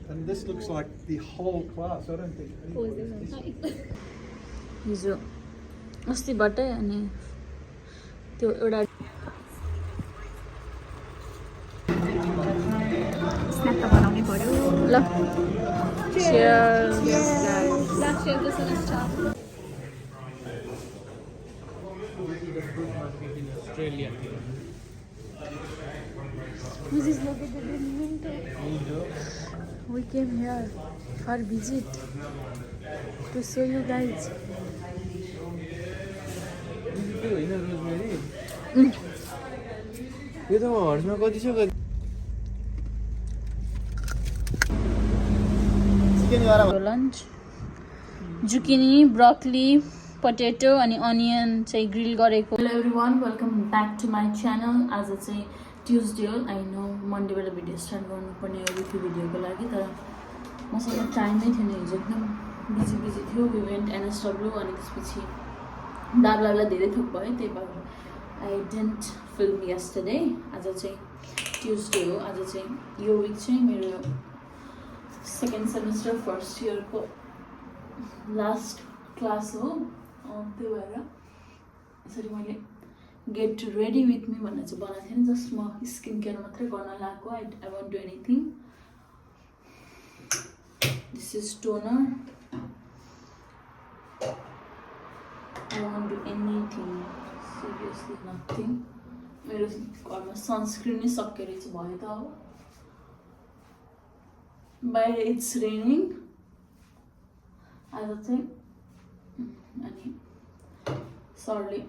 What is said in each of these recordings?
And this looks like the whole class. I don't think. हिजो अस्तिबाटै अनि त्यो एउटा स्न्याक त बनाउनै पर्यो ल cheers लास्ट इयर जस्तो लाग्छ Australia. This is located in Minto. We came here for visit to show you guys. यो त हर्समा कति छ कति Lunch. Zucchini, broccoli, potato अनि onion चाहिँ ग्रिल गरेको. Hello everyone, welcome back to my channel. आज चाहिँ ट्युजडे हो. आई नो मन्डेबाट भिडियो स्टार्ट गर्नुपर्ने हो विकी भिडियोको लागि, तर मसँग टाइमै थिएन. हिजो एकदम बिजी थियो. वी वेन्ट एनएसडब्ल्यू अनि त्यसपछि दाबलालाई धेरै थोक भयो, त्यही भएर आई डिडन्ट फिल्म यस्टरडे. आज चाहिँ ट्युजडे हो. आज चाहिँ यो विक चाहिँ मेरो सेकेन्ड सेमेस्टर फर्स्ट इयरको लास्ट क्लास हो. त्यही भएर यसरी मैले गेट रेडी विथ मी भन्ने चाहिँ बनाएको थिएँ. जस्ट म स्किन केयर मात्रै गर्न लागेको. I want do anything. This is toner. I want do anything, seriously nothing. मेरो घरमा सनस्क्रिन नै सकिएर चाहिँ भयो त. अब बाहिर इट्स रेनिङ आज चाहिँ. अनि सरले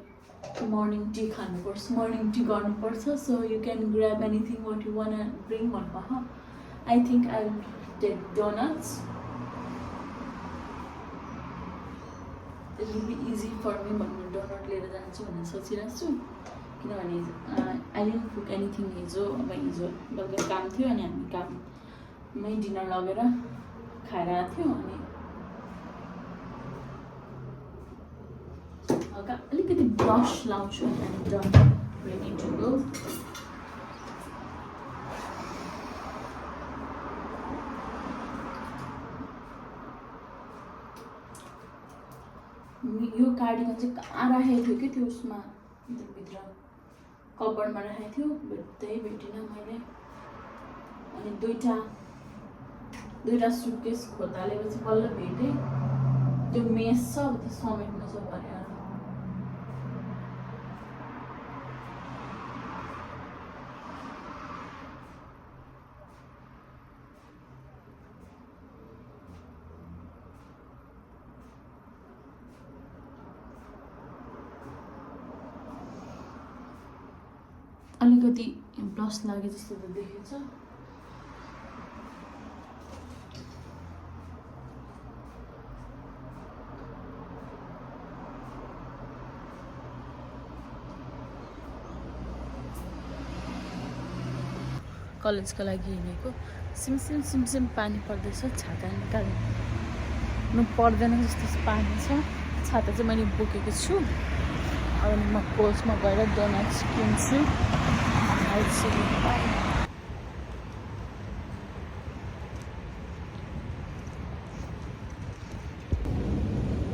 मर्निङ टी खानुपर्छ, मर्निङ टी गर्नुपर्छ. So you can grab anything what you want bring भन्नुभयो. I think I will take donuts. It will be easy for me भनेर डोनट लिएर जान्छु भनेर सोचिरहेको छु. किनभने आई डिडन्ट कुक एनिथिङ हिजो. अब हिजो बेलुका काम थियो अनि हामी काममै डिनर लगेर खाएर आएको थियौँ. अनि हल्का अलिकति ब्लस लाउँछु अनि डन, रेडी टु गो. यो कार्डिगन चाहिँ कहाँ राखेको थियो कि त्यो उसमा भित्र कबरमा राखेको थियो, भेट्दै भेटिनँ मैले. अनि दुईवटा सुटकेस खोतालेपछि बल्ल भेटेँ. त्यो मेस छ, अब त्यो समेट्नु छ भनेर. अलिकति ब्लस लागे जस्तो त देखेछ. कलेजको लागि हिँडेको. सिमसिम पानी पर्दैछ. छाता निकाल्नु पर्दैन जस्तो पानी छ. छाता चाहिँ मैले बोकेको छु. अब म कोल्समा गएर डोनट्स किन्छु.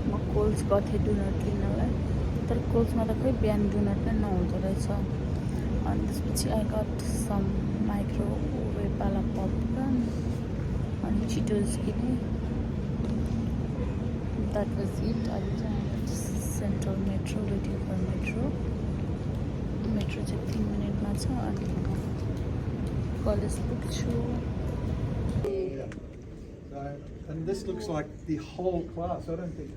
म कोल्स गएको थिएँ डोनट लिनलाई, तर कोल्समा त खोइ बिहान डोनट नै नहुँदो रहेछ. अनि त्यसपछि आई गट सम माइक्रोवेभवाला पपकर्न अनि छिटोज किने. That was it. अहिले चाहिँ central metro, waiting for metro. Metro चाहिँ 3 मिनटमा छ. अनि कलेज पुग्छु. And this looks like the whole class. I don't think.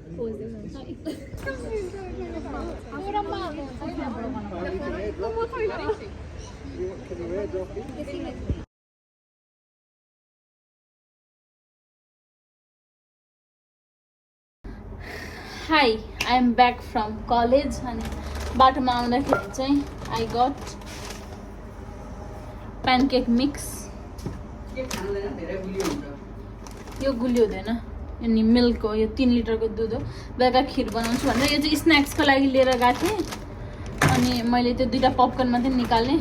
Hi, I am back from college. अनि बाटोमा आउँदाखेरि चाहिँ आई गट प्यानकेक मिक्स. यो गुलियो हुँदैन, अनि मिल्क हो. यो 3 लिटरको दुध हो. बेलुका खिर बनाउँछु भनेर यो चाहिँ स्न्याक्सको लागि लिएर गएको थिएँ. अनि मैले त्यो 2टा पपकर्न मात्रै निकाल्ने.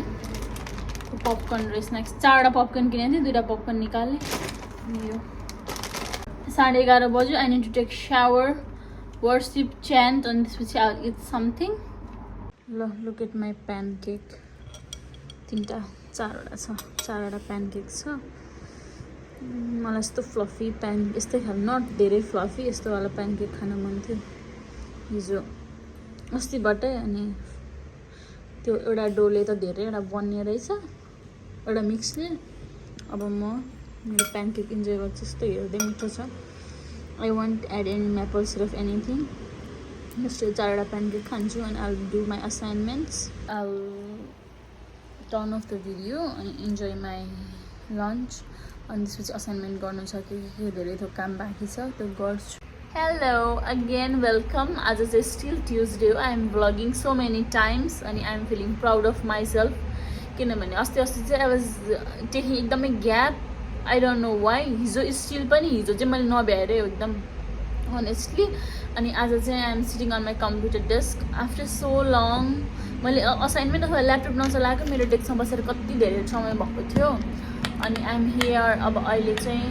पपकर्न र स्न्याक्स 4वटा पपकर्न किनेको थिएँ, 2टा पपकर्न निकाल्ने. यो 11:30 बज्यो. I need to take shower, worship, chant, अनि त्यसपछि आई विल इट समथिङ. ल लुक एट माई प्यानकेक. 4वटा छ, 4वटा प्यानकेक छ. मलाई यस्तो फ्लफी यस्तै खाले, नट धेरै फ्लफी, यस्तो वाला प्यानकेक खान मन थियो हिजो अस्तिबाटै. अनि त्यो एउटा डोले त धेरैवटा बन्ने रहेछ, एउटा मिक्सले. अब म मेरो प्यानकेक इन्जोय गर्छु. यस्तो हेर्दै मिठो छ. I want add any maple syrup anything. यस्तो 4वटा प्यानकेक खान्छु अनि I will do my assignments. I will turn off the video अनि इन्जोय माई लन्च. अनि त्यसपछि असाइनमेन्ट गर्नु छ कि धेरै थोक काम बाँकी छ, त्यो गर्छु. Hello again, welcome. आज चाहिँ स्टिल ट्युजडे हो. I am vlogging so many times अनि I am feeling proud of myself. किनभने अस्ति चाहिँ आई वाज टेकिङ एकदमै gap. I don't know why. हिजो स्टिल पनि हिजो चाहिँ मैले नभ्याएरै हो एकदम अनेस्टली. अनि आज चाहिँ I am sitting on my computer desk after so long. मैले असाइनमेन्ट अथवा ल्यापटप नचलाएको मेरो डेस्कमा बसेर कति धेरै समय भएको थियो. अनि आई एम हियर. अब अहिले चाहिँ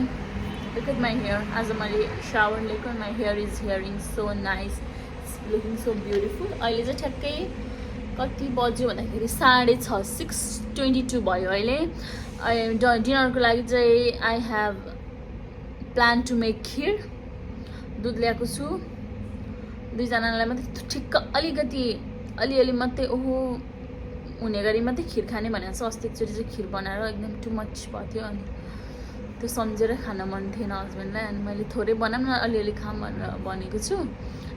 लुक एट माई हेयर. आज मैले सावर लिएको. My here is hearing so nice, it's looking so beautiful. अहिले चाहिँ ठ्याक्कै कति बज्यो भन्दाखेरि 6:30, 6:22 भयो अहिले. डिनरको लागि चाहिँ I have plan to make kheer. दुध ल्याएको छु. 2जनालाई मात्रै ठिक्क अलिअलि मात्रै ओहो हुने गरी मात्रै खिर खाने भनेको छ. अस्ति एकचोटि चाहिँ खिर बनाएर एकदम टु मच भएको थियो अनि त्यो सम्झेर खान मन थिएन हस्बेन्डलाई. अनि मैले थोरै बनाऊँ न अलिअलि खाऊँ भनेर भनेको छु.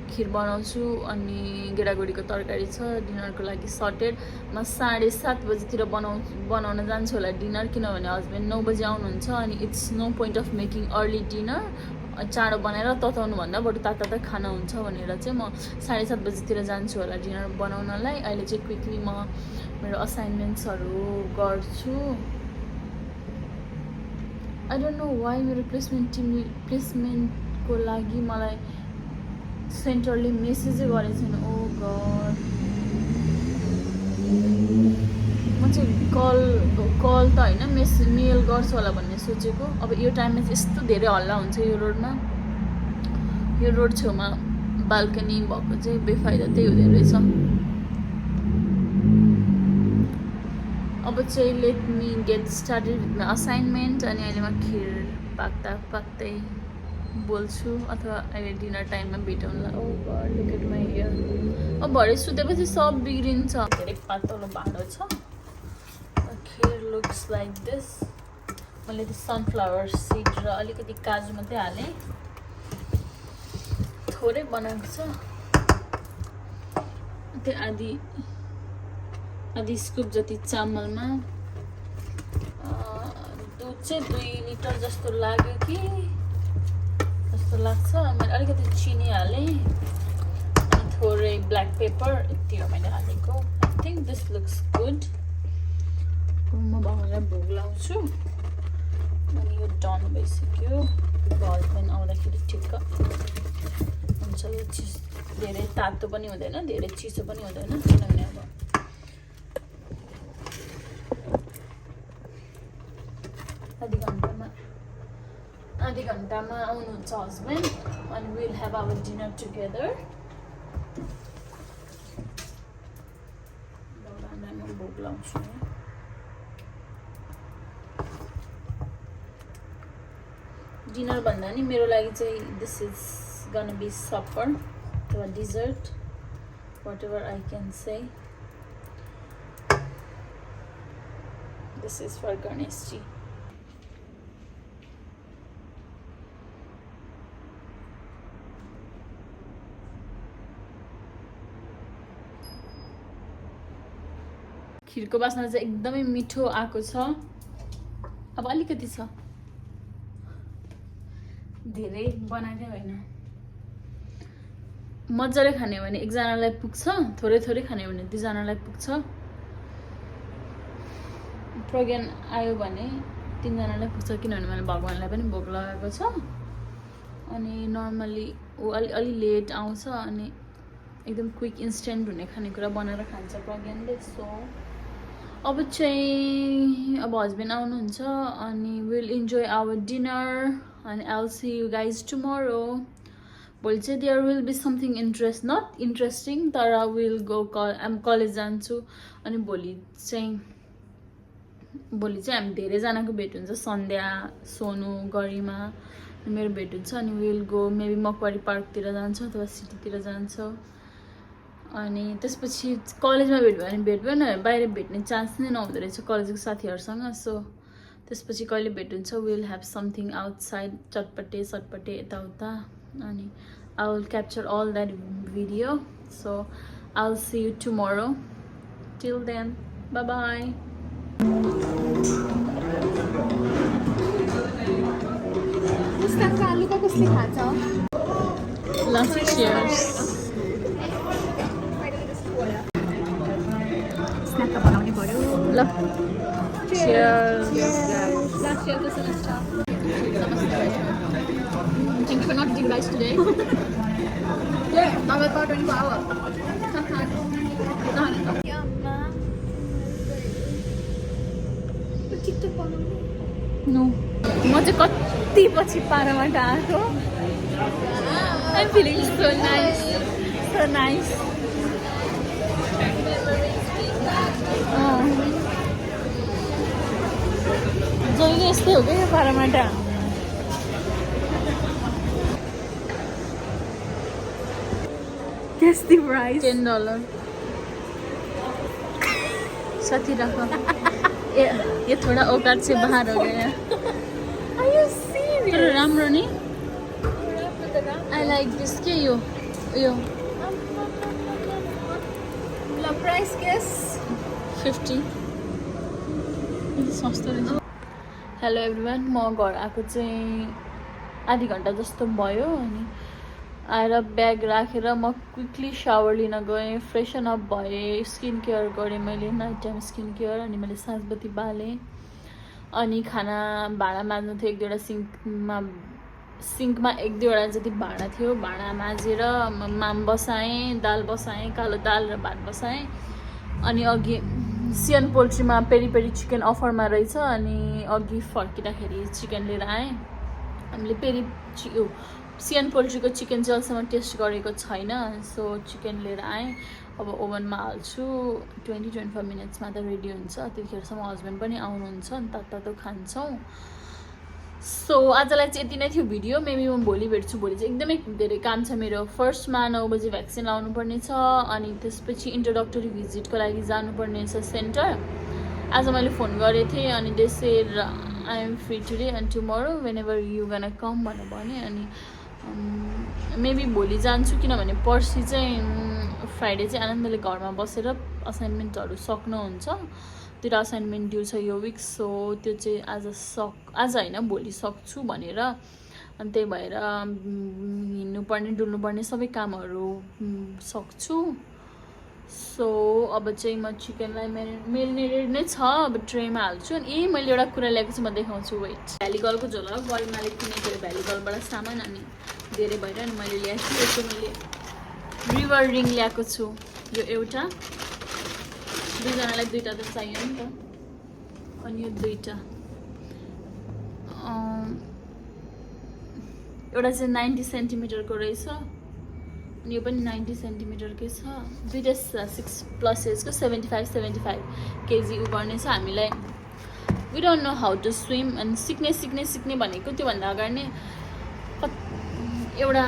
खिर बनाउँछु अनि गेडागुडीको तरकारी छ. डिनरको लागि सर्टेड. म 7:30 बजीतिर बनाउन जान्छु होला डिनर, किनभने हस्बेन्ड 9 बजी आउनुहुन्छ. अनि it's no point of making early dinner. चाँडो बनाएर तताउनुभन्दा बरु ताता खाना हुन्छ भनेर चाहिँ म 7:30 बजीतिर जान्छु होला डिनर बनाउनलाई. अहिले चाहिँ क्विकली म मेरो असाइनमेन्ट्सहरू गर्छु. आई डोन्ट नो वाइ मेरो प्लेसमेन्टको लागि मलाई सेन्टरले मेसेजै गरेको छैन. ओ गड. म चाहिँ कल त होइन मेल गर्छु होला भन्ने सोचेको. अब यो टाइममा चाहिँ यस्तो धेरै हल्ला हुन्छ यो रोडमा. यो रोड छेउमा बाल्कनी भएको चाहिँ बेफाइदा त्यही हुँदो रहेछ. अब चाहिँ let me get started with my assignment. अनि अहिले म खिर पाक्दै बोल्छु अथवा अहिले डिनर टाइममा भेटौँला. Oh god look at my hair. अब भरे सुतेपछि सब बिग्रिन्छ. धेरै पातलो भाँडो छ. Kheer looks like this. मैले त्यो सनफ्लावर सिड र अलिकति काजु मात्रै हालेँ. थोरै बनाएको छ. त्यो आधी स्कुप जति चामलमा दुध चाहिँ 2 लिटर जस्तो लाग्यो कि जस्तो लाग्छ. मैले अलिकति चिनी हालेँ अनि थोरै ब्ल्याक पेपर. यति हो मैले हालेको. I think this looks good. म बाबालाई भोग लाउँछु. अनि यो डन भइसक्यो. हस्बेन्ड आउँदाखेरि ठिक्क हुन्छ. यो चिज धेरै तातो पनि हुँदैन, धेरै चिसो पनि हुँदैन, किनभने अब आधी घन्टामा आउनुहुन्छ हस्बेन्ड. अनि will have our dinner together. म भोग लाउँछु. डिनर भन्दा नि मेरो लागि चाहिँ this is gonna be supper or dessert, whatever I can say. This is for Ganeshji. खिरको बास्ना चाहिँ एकदमै मिठो आएको छ. अब अलिकति छ, धेरै बनाएकै होइन. मजाले खाने भने एकजनालाई पुग्छ, थोरै थोरै खाने भने 2जनालाई पुग्छ. प्रज्ञान आयो भने 3जनालाई पुग्छ, किनभने मैले भगवान्लाई पनि भोग लगाएको छ. अनि नर्मली ऊ अलि लेट आउँछ अनि एकदम क्विक इन्स्टेन्ट हुने खानेकुरा बनाएर खान्छ प्रज्ञानले. सो अब चाहिँ अब हस्बेन्ड आउनुहुन्छ अनि विल इन्जोय आवर डिनर अनि I will see you guys tomorrow भोलि चाहिँ there will be something not interesting तर विल गो कलेज जान्छु अनि भोलि चाहिँ हामी धेरैजनाको भेट हुन्छ सन्ध्या सोनु गरिमा मेरो भेट हुन्छ अनि विल गो मेबी मकवारी पार्कतिर जान्छ अथवा सिटीतिर जान्छ अनि त्यसपछि कलेजमा भेट भयो भने भेट भयो न बाहिर भेट्ने चान्स नै नहुँदो रहेछ कलेजको साथीहरूसँग सो त्यसपछि कहिले भेट हुन्छ विल ह्याभ समथिङ आउटसाइड चटपटे सटपटे यताउता अनि I will capture all that video so I will see you tomorrow till then bye bye पुस्तकको आलुका कसले खान्छ ल cheers स्न्याक त बनाउनै पर्यो ल cheers लास्ट इयर जस्तो लाग्छ Thank you for not eating rice today. Mamy pa 24 hour. TikTok बनाउने No. म चाहिँ कति पछि पाराबाट आएको I'm feeling so nice. So nice. जहिले यस्तै हो क्या यो पारामाटा Guess the price. $10 साथी रख ये थोड़ा औकात से बाहर हो गया Are you serious? तर राम्रो नि I like this के यो ल price guess 50 सस्तो रहेछ हेलो एभ्रिवान म घर आएको चाहिँ आधी घन्टा जस्तो भयो अनि आएर ब्याग राखेर म क्विकली सावर लिन गएँ फ्रेसन अप भएँ स्किन केयर गरेँ मैले नाइट टाइम स्किन केयर अनि मैले साँझबत्ती बालेँ अनि खाना भाँडा माझ्नु थियो एक दुईवटा सिङ्कमा एक दुईवटा जति भाँडा थियो भाँडा माझेर माम बसाएँ दाल बसाएँ कालो दाल र भात बसाएँ अनि अघि सियन पोल्ट्रीमा पेरी पेरी चिकन अफरमा रहेछ अनि अघि फर्किँदाखेरि चिकन लिएर आएँ हामीले सियन पोल्ट्रीको चिकन चाहिँ अहिलेसम्म टेस्ट गरेको छैन सो चिकन लिएर आएँ अब ओभनमा हाल्छु 20-25 मिनट्समा त रेडी हुन्छ त्यतिखेरसम्म हस्बेन्ड पनि आउनुहुन्छ अनि तातो खान्छौँ सो आजलाई चाहिँ यति नै थियो भिडियो मेबी म भोलि भेट्छु भोलि चाहिँ एकदमै धेरै काम छ मेरो फर्स्टमा 9 बजी भ्याक्सिन लाउनुपर्ने छ अनि त्यसपछि इन्ट्रोडक्टरी भिजिटको लागि जानुपर्ने छ सेन्टर आज मैले फोन गरेको थिएँ अनि they said I am free today and tomorrow whenever you gonna come भनेर भने अनि मेबी भोलि जान्छु किनभने पर्सि चाहिँ फ्राइडे चाहिँ आनन्दले घरमा बसेर असाइनमेन्टहरू सक्नुहुन्छ त्यो असाइनमेन्ट ड्यू छ यो विक सो त्यो चाहिँ आज होइन भोलि सक्छु भनेर अनि त्यही भएर हिँड्नुपर्ने डुल्नुपर्ने सबै कामहरू सक्छु सो अब चाहिँ म चिकनलाई मेरिनेटेड नै छ अब ट्रेमा हाल्छु अनि मैले एउटा कुरा ल्याएको छु म देखाउँछु वेट भ्यालीगलको झोला गरिमाले किनेको भ्यालीगलबाट सामान अनि धेरै भएर अनि मैले ल्याएको छु यसो मैले रिभर रिङ ल्याएको छु यो एउटा दुईजनालाई दुईवटा त चाहियो नि त अनि यो दुईवटा एउटा चाहिँ 90 सेन्टिमिटरको रहेछ अनि यो पनि 90 सेन्टिमिटरकै छ दुईवटा 6+ एजको 75 केजी उपर्ने छ हामीलाई we don't know how to swim अनि सिक्ने भनेको त्योभन्दा अगाडि नै एउटा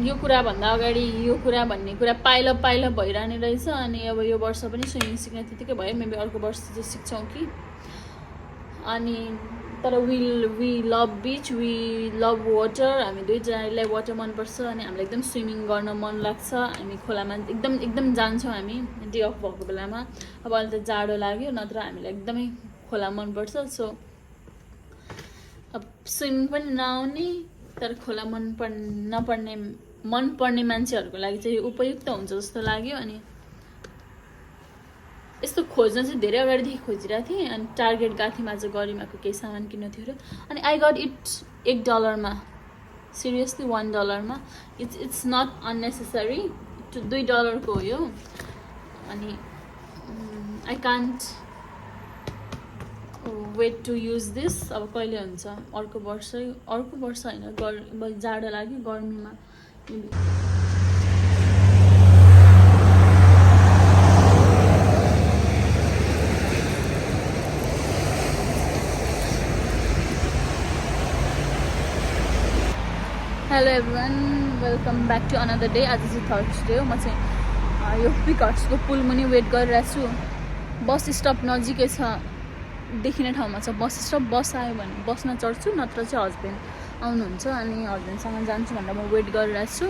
यो कुराभन्दा अगाडि यो कुरा भन्ने कुरा पाइला भइरहने रहेछ अनि अब यो वर्ष पनि स्विमिङ सिक्ने त्यतिकै भयो मेबी अर्को वर्ष चाहिँ सिक्छौँ कि अनि तर we love beach we love water हामी दुईजनालाई वाटर मनपर्छ अनि हामीलाई एकदम स्विमिङ गर्न मन लाग्छ हामी खोलामा एकदम जान्छौँ हामी डे अफ भएको बेलामा अब अहिले त जाडो लाग्यो नत्र हामीलाई एकदमै खोला मनपर्छ सो अब स्विमिङ पनि नआउने तर खोला मनपर्ने मान्छेहरूको लागि चाहिँ उपयुक्त हुन्छ जस्तो लाग्यो अनि यस्तो खोज्न चाहिँ धेरै अगाडिदेखि खोजिरहेको थिएँ अनि टार्गेट गएको थियौँ आज गरिमाको केही सामान किन्नु थियो अनि I got it $1 seriously $1 it's not unnecessary $2 को हो यो अनि I can't wait to use this. अब कहिले हुन्छ अर्को वर्ष होइन जाडो लाग्यो गर्मीमा hello everyone welcome back to another day आज चाहिँ थर्सडे हो म चाहिँ यो पिकर्सको पुल मुनि वेट गरिरहेको छु बस स्टप नजिकै छ देखिने ठाउँमा छ बस स्टप बस आयो भने बसमा चढ्छु नत्र चाहिँ हस्बेन्ड आउनुहुन्छ अनि हस्बेन्डसँग जान्छु भनेर म वेट गरिरहेको छु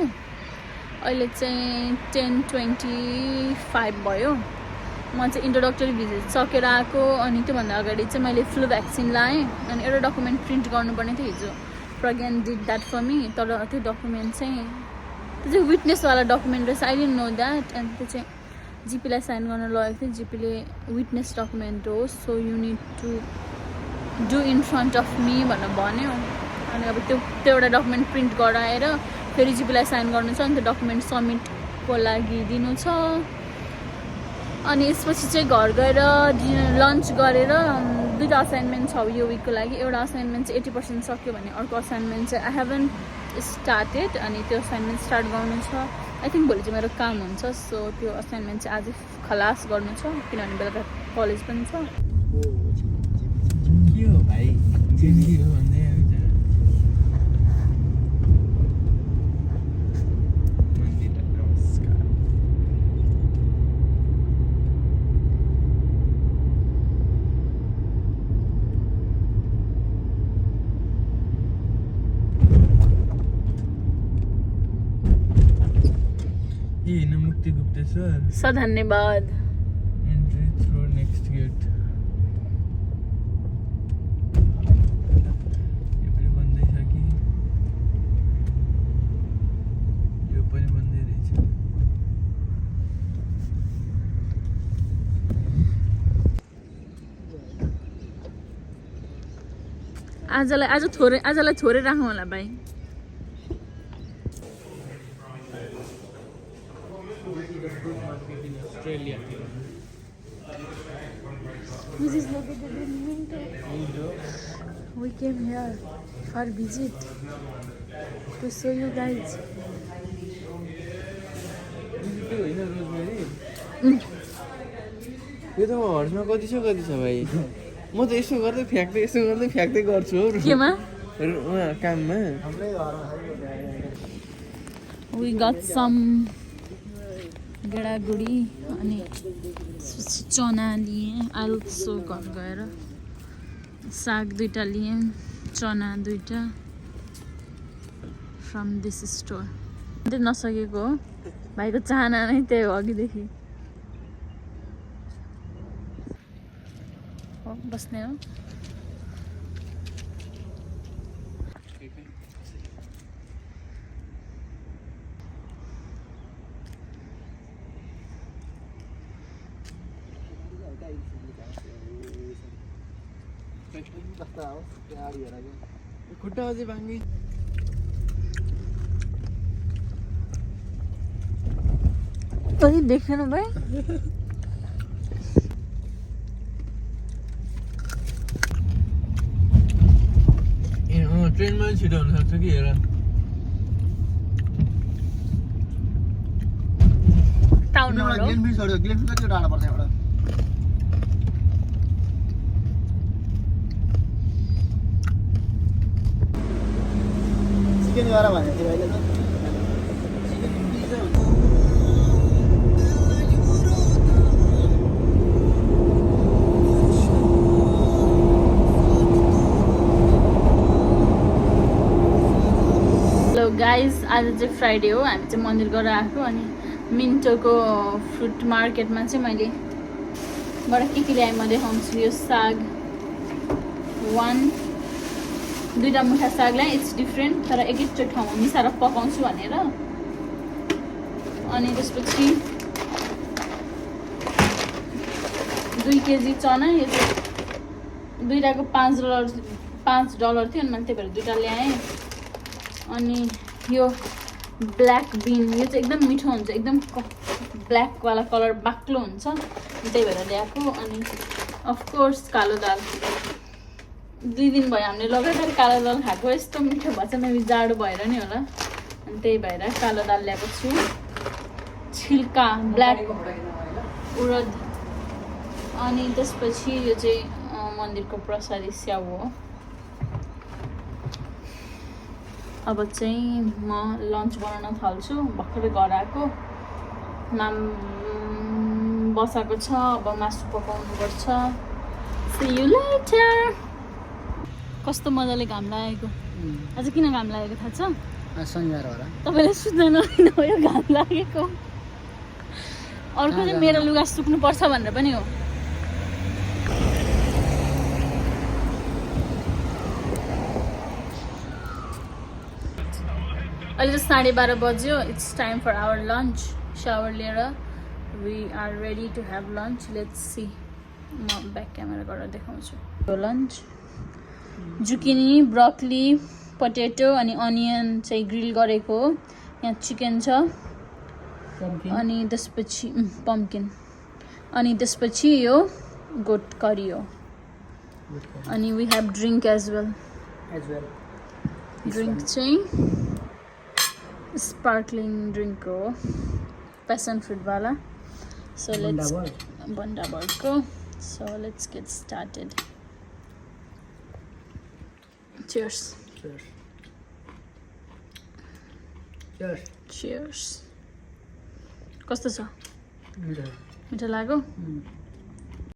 अहिले चाहिँ 10:25 भयो म चाहिँ इन्ट्रोडक्टरी भिजिट सकेर आएको अनि त्योभन्दा अगाडि चाहिँ मैले फ्लू भ्याक्सिन लाएँ अनि एउटा डकुमेन्ट प्रिन्ट गर्नुपर्ने थियो हिजो Pragyan did that for me तर त्यो डकुमेन्ट चाहिँ त्यो चाहिँ विटनेसवाला डकुमेन्ट रहेछ आई डिडन्ट नो द्याट अनि त्यो चाहिँ जिपीलाई साइन गर्न लगेको थियो जिपीले विटनेस डकुमेन्ट हो so you need to do in front of me भनेर भन्यो अनि अब त्यो एउटा डकुमेन्ट प्रिन्ट गराएर फेरि जिपीलाई साइन गर्नु छ अनि त्यो डकुमेन्ट सब्मिटको लागि दिनु छ अनि यसपछि चाहिँ घर गएर लन्च गरेर दुईवटा असाइनमेन्ट छ यो विकको लागि एउटा असाइनमेन्ट चाहिँ 80% सक्यो भने अर्को असाइनमेन्ट चाहिँ आई हेभन्ट स्टार्टेड अनि त्यो असाइनमेन्ट स्टार्ट गर्नु छ आई थिङ्क भोलि चाहिँ मेरो काम हुन्छ सो त्यो असाइनमेन्ट चाहिँ आज खलास गर्नु छ किनभने बेलुका कलेज पनि छ के हो भाइ जिन्दगी हो भन्दै मुक्ति गुप्तेश्वर स धन्यवाद एन्ट्री थ्रु नेक्स्ट गेट यो पनि बन्दैछ कि यो पनि बन्दै रहेछ आजलाई थोरै राखौँ होला भाइ Australia. Which is located in Minto. We came here for visit to show you guys. यो त म हर्समा कति छ भाइ म त यसो गर्दै फ्याक्दै गर्छु केमा काममा We got some गेडागुडी अनि चना लिएँ आलु घर गएर साग 2टा लिएँ चना 2टा फ्रम दिस स्टोर त्यो नसकेको हो भाइको चाहना नै त्यही हो अघिदेखि बस्ने हो खुट्टा अझै भाङ्गी कहिले देखेन भाइ ट्रेनमा छिटो हुन सक्छ कि हेर टाउन हल हो टाढा पर्छ एउटा चिकन गएर भनेको थियो अहिले त हेलो गाइज आज चाहिँ फ्राइडे हो हामी चाहिँ मन्दिर गएर आएको अनि मिन्टोको फ्रुट मार्केटमा चाहिँ मैले बाट के ल्याएँ म देखाउँछु यो साग 2टा मुठा साग ल्याएँ इट्स डिफ्रेन्ट तर एकैचोटि ठाउँमा मिसाएर पकाउँछु भनेर अनि त्यसपछि 2 केजी चना यो चाहिँ 2टाको $5 थियो अनि मैले त्यही भएर 2टा ल्याएँ अनि यो ब्ल्याक बिन यो चाहिँ एकदम मिठो हुन्छ एकदम ब्ल्याकवाला कलर बाक्लो हुन्छ त्यही भएर ल्याएको अनि अफकोर्स कालो दाल 2 दिन भयो हामीले लगातार कालो दाल खाएको यस्तो मिठो भएछ मेबी जाडो भएर नि होला अनि त्यही भएर कालो दाल ल्याएको छु छिल्का ब्ल्याक उडद अनि त्यसपछि यो चाहिँ मन्दिरको प्रसादी स्याउ हो अब चाहिँ म लन्च बनाउन थाल्छु भर्खरै घर आएको माम बसाएको छ अब मासु पकाउनुपर्छ See you later कस्तो मजाले घाम लागेको आज किन घाम लागेको थाहा छ शनिबार होला तपाईँले सुत्न नदिनुभयो घाम लागेको अर्को चाहिँ मेरो लुगा सुक्नुपर्छ भनेर पनि हो अहिले चाहिँ 12:30 बज्यो it's time for our lunch shower लिएर we are ready to have lunch let's see म ब्याक क्यामेरा गरेर देखाउँछु यो लन्च जुकिनी ब्रोकली पटेटो अनि अनियन चाहिँ ग्रिल गरेको हो यहाँ चिकन छ अनि त्यसपछि पम्किन अनि त्यसपछि यो गोट करी हो अनि we have drink as well drink चाहिँ स्पार्कलिङ ड्रिङ्क हो प्यासन फ्रुटवाला सो लेट्स बन्डाबरको so let's get started Cheers. Cheers. कस्तो छ मिठो लाग्यो